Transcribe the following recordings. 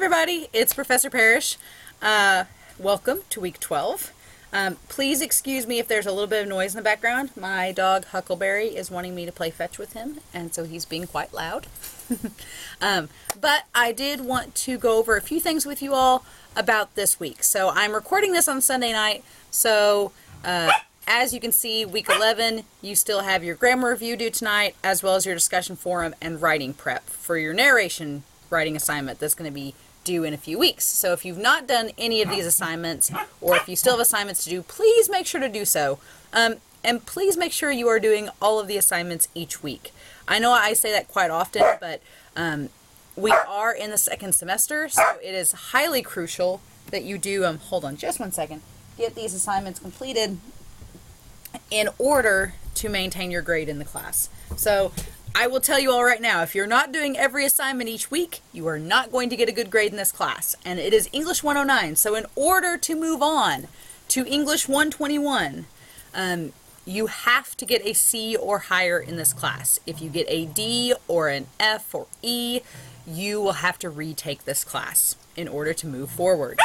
everybody, it's Professor Parish. Welcome to week 12. Please excuse me if there's a little bit of noise in the background. My dog Huckleberry is wanting me to play fetch with him, and so he's being quite loud. But I did want to go over a few things with you all about this week. So I'm recording this on Sunday night, so as you can see, week 11, you still have your grammar review due tonight, as well as your discussion forum and writing prep for your narration writing assignment that's going to be due in a few weeks. So if you've not done any of these assignments, or if you still have assignments to do, please make sure to do so. And please make sure you are doing all of the assignments each week. I know I say that quite often, but we are in the second semester, so it is highly crucial that you do, hold on just one second, get these assignments completed in order to maintain your grade in the class. So I will tell you all right now, if you're not doing every assignment each week, you are not going to get a good grade in this class. And it is English 109. So in order to move on to English 121, you have to get a C or higher in this class. If you get a D or an F or E, you will have to retake this class in order to move forward.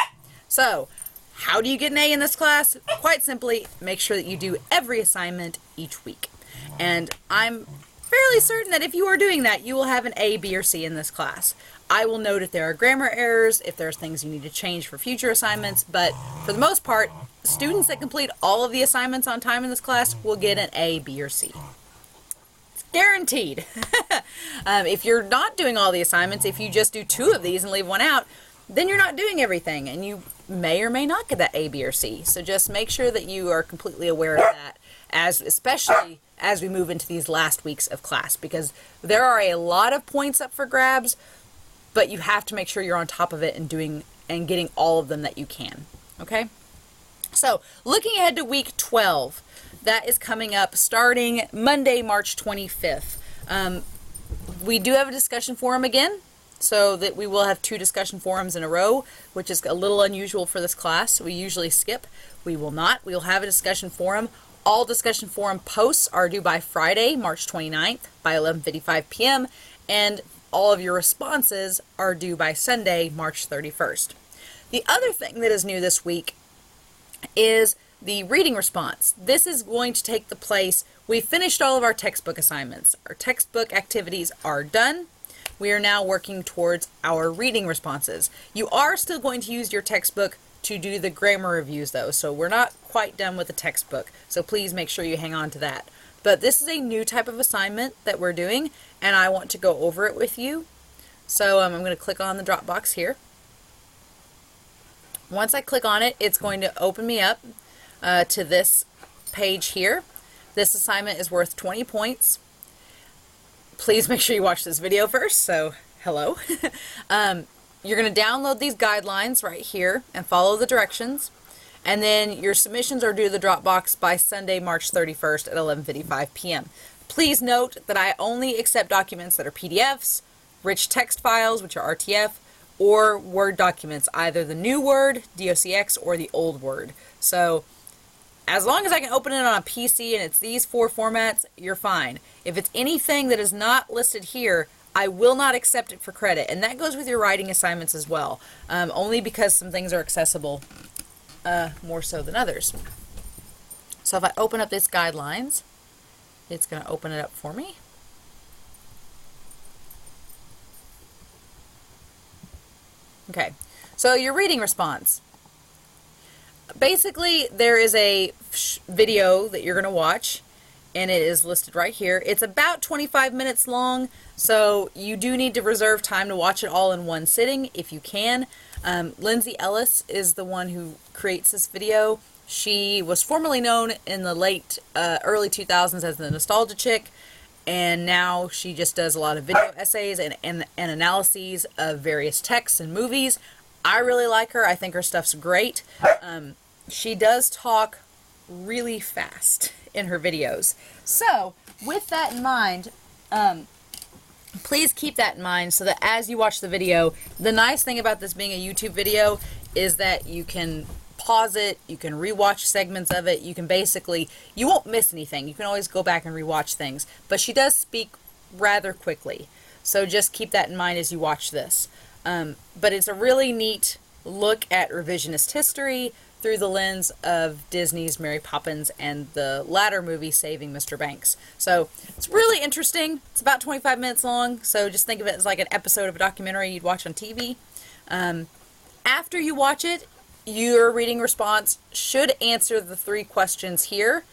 So how do you get an A in this class? Quite simply, make sure that you do every assignment each week. And I'm fairly certain that if you are doing that, you will have an A, B, or C in this class. I will note if there are grammar errors, if there's things you need to change for future assignments, but for the most part, students that complete all of the assignments on time in this class will get an A, B, or C. It's guaranteed. If you're not doing all the assignments, if you just do 2 of these and leave 1 out, then you're not doing everything, and you may or may not get that A, B, or C. So just make sure that you are completely aware of that, especially as we move into these last weeks of class, because there are a lot of points up for grabs, but you have to make sure you're on top of it and getting all of them that you can. Okay? So looking ahead to week 12, that is coming up starting Monday, March 25th. We do have a discussion forum again, so that we will have 2 discussion forums in a row, which is a little unusual for this class. We usually skip. We will not. We will have a discussion forum. All discussion forum posts are due by Friday, March 29th by 11:55 p.m. and all of your responses are due by Sunday, March 31st. The other thing that is new this week is the reading response. This is going to take the place. We finished all of our textbook assignments. Our textbook activities are done. We are now working towards our reading responses. You are still going to use your textbook to do the grammar reviews though, so we're not quite done with the textbook, so please make sure you hang on to that. But this is a new type of assignment that we're doing, and I want to go over it with you. So I'm going to click on the drop box here. Once I click on it, it's going to open me up to this page here. This assignment is worth 20 points. Please make sure you watch this video first, so hello. You're going to download these guidelines right here and follow the directions. And then your submissions are due to the Dropbox by Sunday, March 31st at 11:55 p.m. Please note that I only accept documents that are PDFs, rich text files, which are RTF, or Word documents, either the new Word, DOCX, or the old Word. So as long as I can open it on a PC and it's these 4 formats, you're fine. If it's anything that is not listed here, I will not accept it for credit, and that goes with your writing assignments as well, only because some things are accessible more so than others. So if I open up this guidelines, it's going to open it up for me. Okay, so your reading response. Basically, there is a video that you're going to watch, and it is listed right here. It's about 25 minutes long, so you do need to reserve time to watch it all in one sitting if you can. Lindsay Ellis is the one who creates this video. She was formerly known in the early 2000s as the Nostalgia Chick, and now she just does a lot of video essays and analyses of various texts and movies. I really like her. I think her stuff's great. She does talk really fast in her videos. So, with that in mind, please keep that in mind so that as you watch the video, the nice thing about this being a YouTube video is that you can pause it, you can rewatch segments of it, you won't miss anything. You can always go back and rewatch things. But she does speak rather quickly. So just keep that in mind as you watch this. But it's a really neat look at revisionist history through the lens of Disney's Mary Poppins and the latter movie, Saving Mr. Banks. So it's really interesting. It's about 25 minutes long, so just think of it as like an episode of a documentary you'd watch on TV. After you watch it, your reading response should answer the 3 questions here,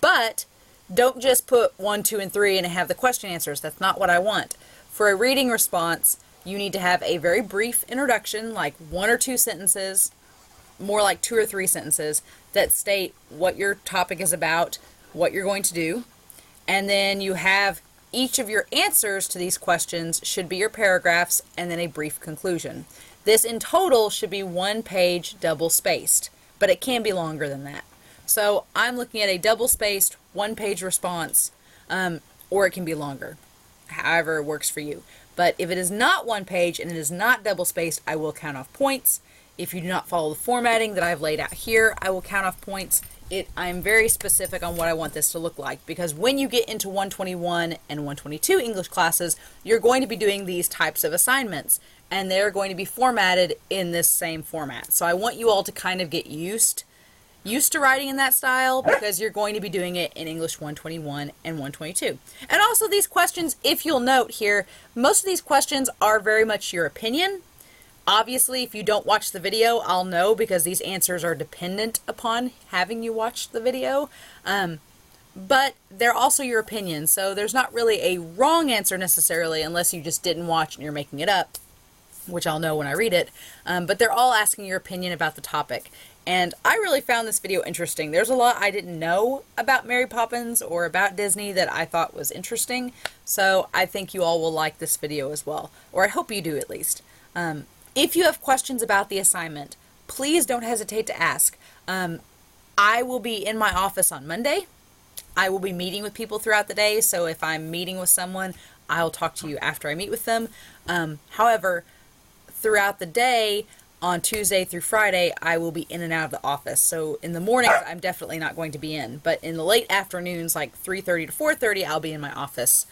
but don't just put 1, 2, and 3 and have the question answers. That's not what I want. For a reading response, you need to have a very brief introduction, like 1 or 2 sentences, more like 2 or 3 sentences, that state what your topic is about, what you're going to do, and then you have each of your answers to these questions should be your paragraphs, and then a brief conclusion. This in total should be 1 page double-spaced, but it can be longer than that. So I'm looking at a double-spaced 1 page response, or it can be longer, however it works for you. But if it is not 1 page and it is not double-spaced, I will count off points. If you do not follow the formatting that I've laid out here, I will count off points. I'm very specific on what I want this to look like, because when you get into 121 and 122 English classes, you're going to be doing these types of assignments, and they're going to be formatted in this same format. So I want you all to kind of get used to writing in that style, because you're going to be doing it in English 121 and 122. And also these questions, if you'll note here, most of these questions are very much your opinion. Obviously, if you don't watch the video, I'll know, because these answers are dependent upon having you watch the video. But they're also your opinion, so there's not really a wrong answer necessarily, unless you just didn't watch and you're making it up, which I'll know when I read it. But they're all asking your opinion about the topic. And I really found this video interesting. There's a lot I didn't know about Mary Poppins or about Disney that I thought was interesting. So I think you all will like this video as well. Or I hope you do, at least. If you have questions about the assignment, please don't hesitate to ask. I will be in my office on Monday. I will be meeting with people throughout the day. So if I'm meeting with someone, I'll talk to you after I meet with them. However, throughout the day, on Tuesday through Friday, I will be in and out of the office. So in the mornings, I'm definitely not going to be in. But in the late afternoons, like 3:30 to 4:30, I'll be in my office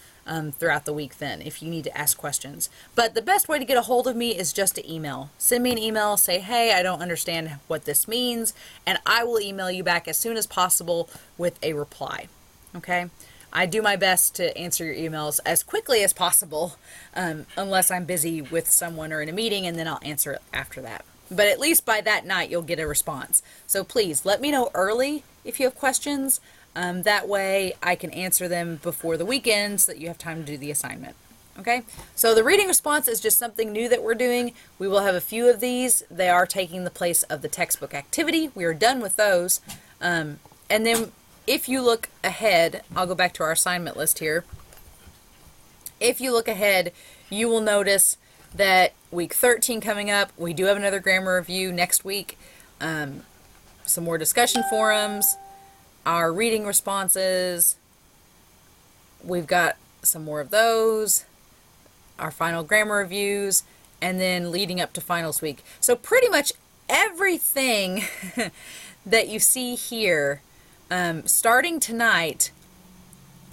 throughout the week then, if you need to ask questions. But the best way to get a hold of me is just to email. Send me an email, say, hey, I don't understand what this means, and I will email you back as soon as possible with a reply. Okay? I do my best to answer your emails as quickly as possible, unless I'm busy with someone or in a meeting, and then I'll answer it after that. But at least by that night, you'll get a response. So please, let me know early if you have questions. That way, I can answer them before the weekend so that you have time to do the assignment. Okay? So the reading response is just something new that we're doing. We will have a few of these. They are taking the place of the textbook activity. We are done with those. And then if you look ahead, I'll go back to our assignment list here. If you look ahead, you will notice that week 13 coming up, we do have another grammar review next week. Some more discussion forums, our reading responses. We've got some more of those, our final grammar reviews, and then leading up to finals week. So pretty much everything that you see here, starting tonight,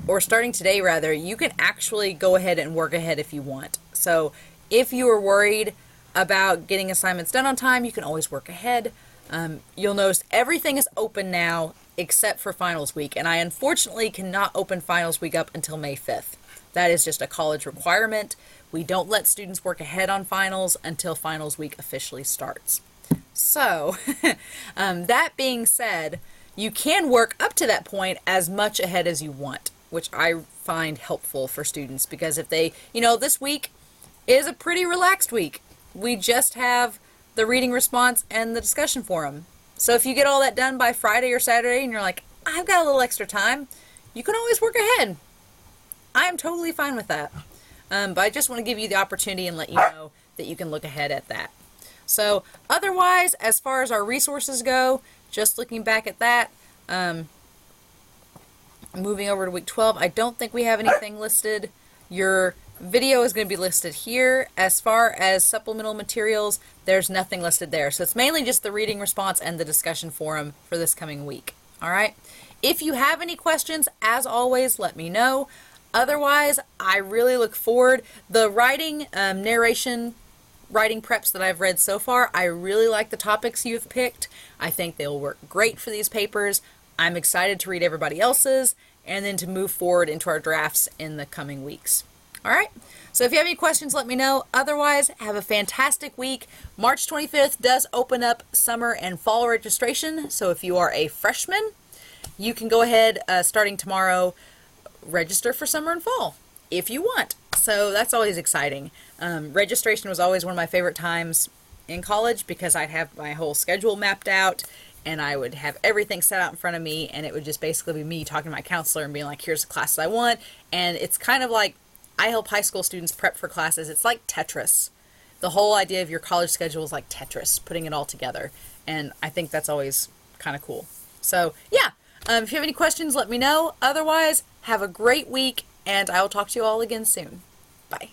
or starting today rather, you can actually go ahead and work ahead if you want. So if you are worried about getting assignments done on time, you can always work ahead. You'll notice everything is open now except for finals week, and I unfortunately cannot open finals week up until May 5th. That is just a college requirement. We don't let students work ahead on finals until finals week officially starts. So, that being said, you can work up to that point as much ahead as you want, which I find helpful for students, because if they, this week is a pretty relaxed week. We just have the reading response and the discussion forum. So if you get all that done by Friday or Saturday and you're like, I've got a little extra time, you can always work ahead. I am totally fine with that. But I just want to give you the opportunity and let you know that you can look ahead at that. So otherwise, as far as our resources go, just looking back at that, moving over to week 12, I don't think we have anything listed. Your video is going to be listed here. As far as supplemental materials, there's nothing listed there. So it's mainly just the reading response and the discussion forum for this coming week. All right. If you have any questions, as always, let me know. Otherwise, I really look forward. The writing narration writing preps that I've read so far. I really like the topics you've picked. I think they'll work great for these papers. I'm excited to read everybody else's and then to move forward into our drafts in the coming weeks. All right. So if you have any questions, let me know. Otherwise, have a fantastic week. March 25th does open up summer and fall registration. So if you are a freshman, you can go ahead, starting tomorrow, register for summer and fall if you want. So that's always exciting. Registration was always one of my favorite times in college because I'd have my whole schedule mapped out and I would have everything set out in front of me, and it would just basically be me talking to my counselor and being like, here's the classes I want. And it's kind of like I help high school students prep for classes. It's like Tetris. The whole idea of your college schedule is like Tetris, putting it all together. And I think that's always kind of cool. So, yeah. If you have any questions, let me know. Otherwise, have a great week, and I will talk to you all again soon. Bye.